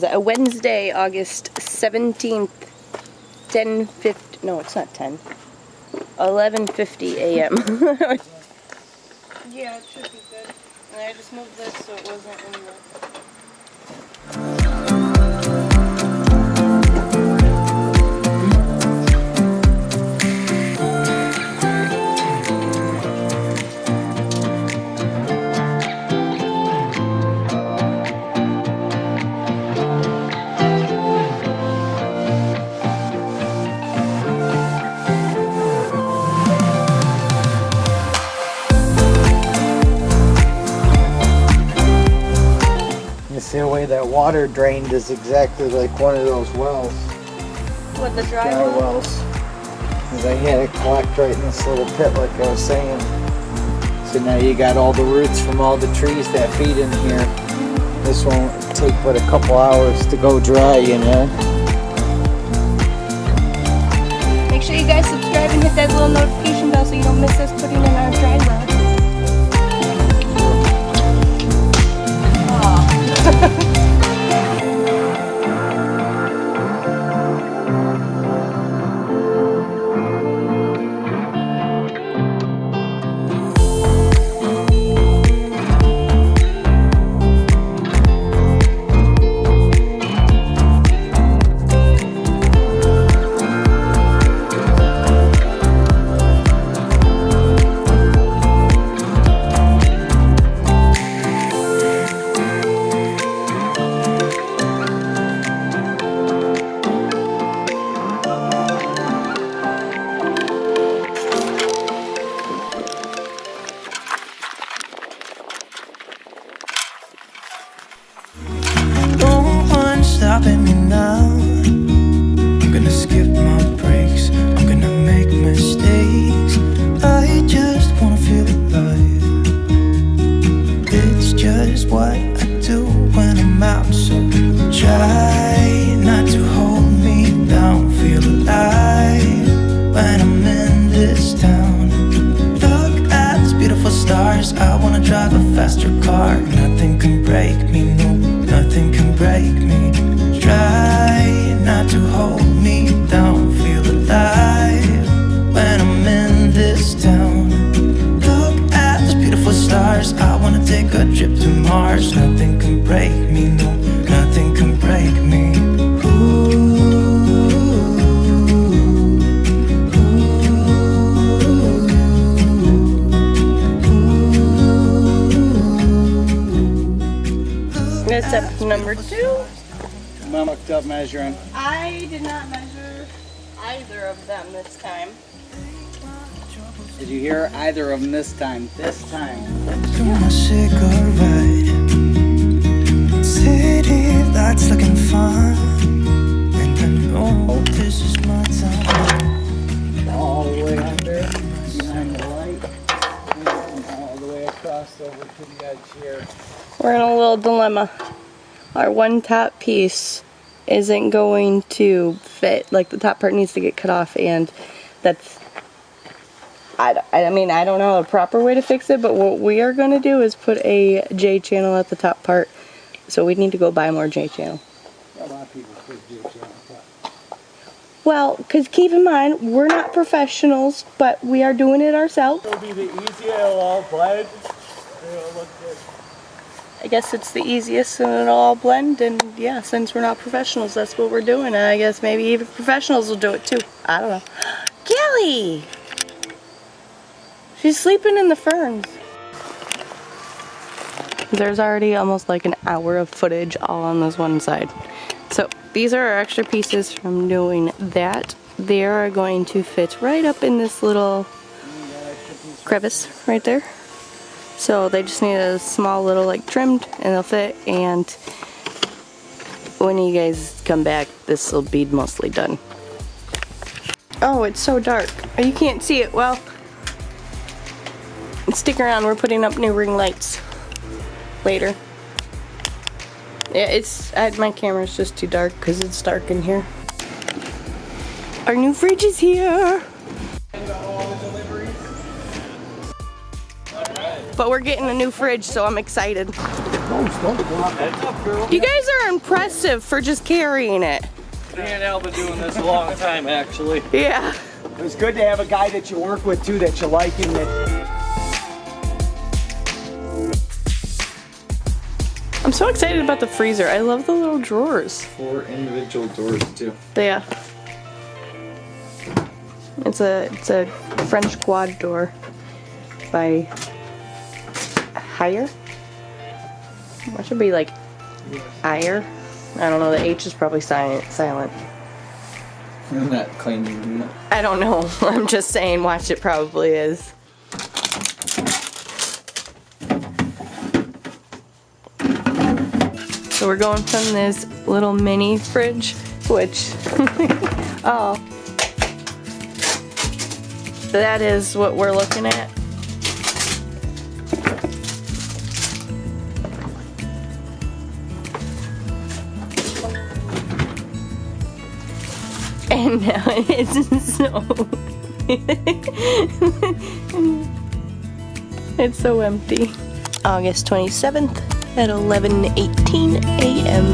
is Wednesday, August 17th, 10:50. No, it's not 10. 11:50 a.m. Yeah, it should be good. And I just moved this so it wasn't in the... You see the way that water drained is exactly like one of those wells. What, the dry Dry wells. Because I had it collect right in this little pit like I was saying. So now you got all the roots from all the trees that feed in here. This won't take but a couple hours to go dry, you know. Make sure you guys subscribe and hit that little notification bell so you don't miss us putting in our dry well. Stopping me now. I'm gonna skip my breaks. I'm gonna make mistakes. I just wanna feel alive. It's just what I do when I'm out. So try not to hold me down. Feel alive when I'm in this town. Look at these beautiful stars. I wanna drive a faster car. Nothing can break me, no, nothing can break me. Try not to hold me down. Feel alive when I'm in this town. Look at these beautiful stars. I wanna take a trip to Mars. Nothing can break me, no, nothing can break me. That's up number 2. I looked up measuring. I did not measure either of them this time. Did you hear either of them this time? This time. My cigarette. City lights looking fun. And I know this is my time. All the way under, behind the light, and all the way across over to the edge here. We're in a little dilemma. Our one top piece isn't going to fit. Like, the top part needs to get cut off, and that's... I mean, I don't know a proper way to fix it, but what we are going to do is put a J channel at the top part. So we need to go buy more J channel. A lot of people put J channel. Well, because keep in mind, we're not professionals, but we are doing it ourselves. It'll be the easier, it'll all blend. It'll look good. I guess it's the easiest and it'll all blend, and yeah, since we're not professionals, that's what we're doing, and I guess maybe even professionals will do it too. I don't know. Gilly! She's sleeping in the ferns. There's already almost like an hour of footage all on this one side. So these are our extra pieces from doing that. They are going to fit right up in this little crevice right there. So they just need a small little like trimmed and they'll fit, and when you guys come back this will be mostly done. Oh, it's so dark. You can't see it. Well, stick around, we're putting up new ring lights later. Yeah, it's my camera's just too dark because it's dark in here. Our new fridge is here. But we're getting a new fridge, so I'm excited. You guys are impressive for just carrying it. Me and Al been doing this a long time, actually. Yeah. It's good to have a guy that you work with too, that you like and that. I'm so excited about the freezer. I love the little drawers. 4 individual doors too. Yeah. It's a French quad door by Hire. That should be like Ire. I don't know. The H is probably silent. I'm not claiming that. I don't know. I'm just saying. Watch, it probably is. So we're going from this little mini fridge, which oh, that is what we're looking at. And now it's it's so empty. August 27th at 11:18 a.m.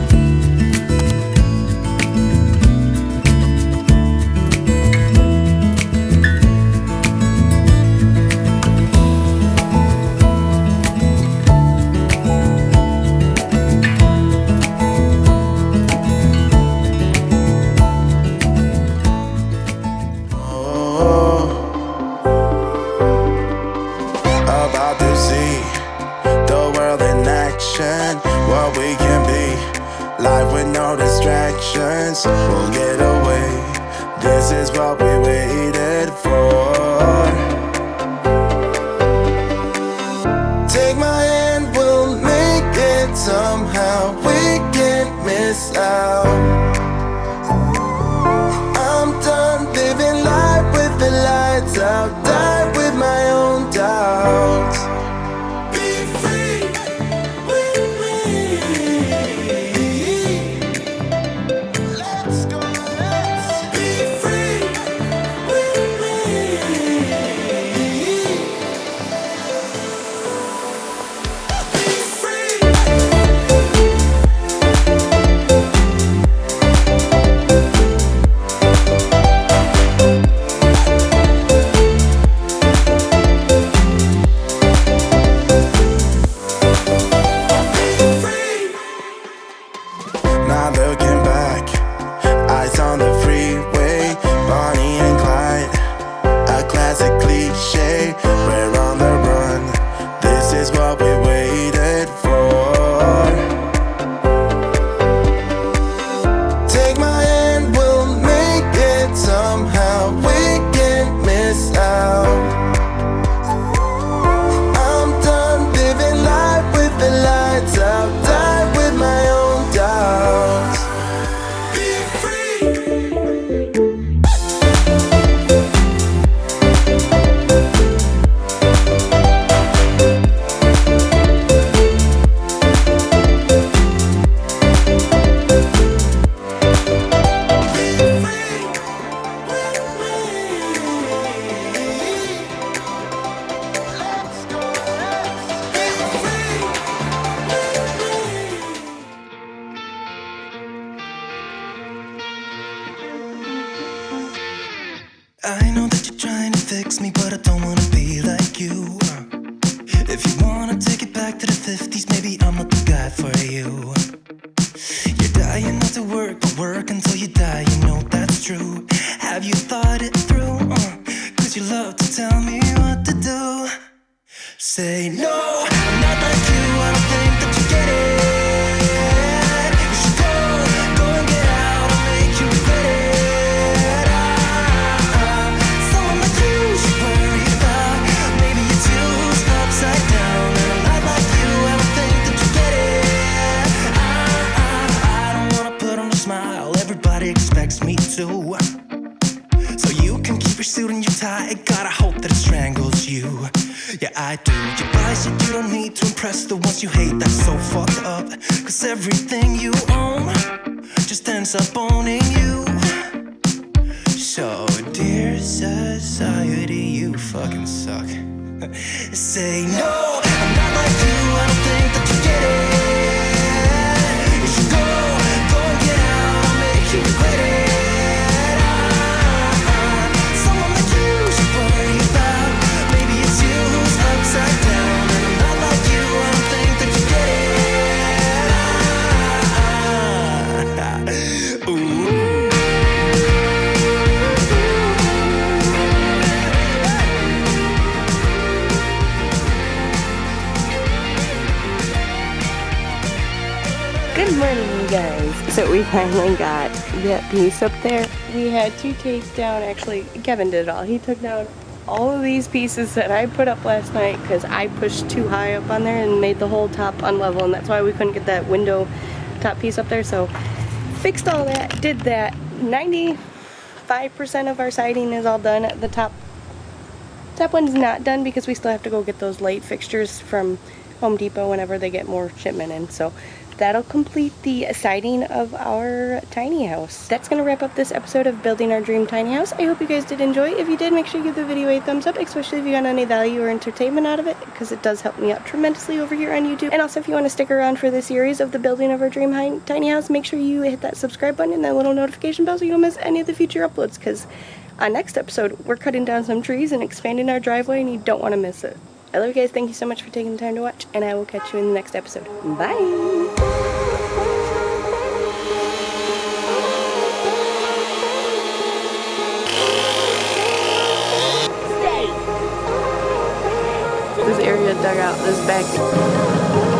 About to see the world in action, what we can be. Life with no distractions, we'll get away. This is what we waited for. Take my hand, we'll make it somehow. We can't miss out. I'm done living life with the lights out. Die with my own doubts. Be free with me. Let's go, let's be free with me. Be free. Not looking back, eyes on the freeway, Bonnie and Clyde, a classic cliche. We're on the run, this is what we waited for. Take my hand, we'll make it somehow. We can't miss out. I'm done living life with the lights out. Die with my own doubts. Be free. I know that you're trying to fix me, but I don't wanna be like you. If you wanna take it back to the 50s, maybe I'm not the guy for you. You're dying not to work, but work until you die, you know that's true. Have you thought it through? Cause you love to tell me what to do. Say no, I'm not like you, I don't think that you get it. You should go and get out, I'll make you regret it. Someone like you should worry about. Maybe your two's upside down. And I'm not like you, I don't think that you get it. I don't wanna put on a smile, everybody expects me to. So you can keep your suit and your tie, gotta hope that it strangles you. Yeah, I do. You buy shit you don't need to impress the ones you hate, that's so fucked up. Cause everything you own just ends up owning you. So, dear society, you fucking suck. Say no, I'm not like you, I don't think that you get it. guys, so we finally got that piece up there. We had to take down, actually Kevin did it all. He took down all of these pieces that I put up last night because I pushed too high up on there and made the whole top unlevel, and that's why we couldn't get that window top piece up there. So fixed all that, did that. 95% of our siding is all done. The top one's not done because we still have to go get those light fixtures from Home Depot whenever they get more shipment in. So that'll complete the siding of our tiny house. That's gonna wrap up this episode of Building Our Dream Tiny House. I hope you guys did enjoy. If you did, make sure you give the video a thumbs up, especially if you got any value or entertainment out of it, because it does help me out tremendously over here on YouTube. And also, if you want to stick around for the series of the Building of Our Dream Tiny House, make sure you hit that subscribe button and that little notification bell so you don't miss any of the future uploads, because on next episode, we're cutting down some trees and expanding our driveway, and you don't want to miss it. I love you guys. Thank you so much for taking the time to watch, and I will catch you in the next episode. Bye! This area dug out this back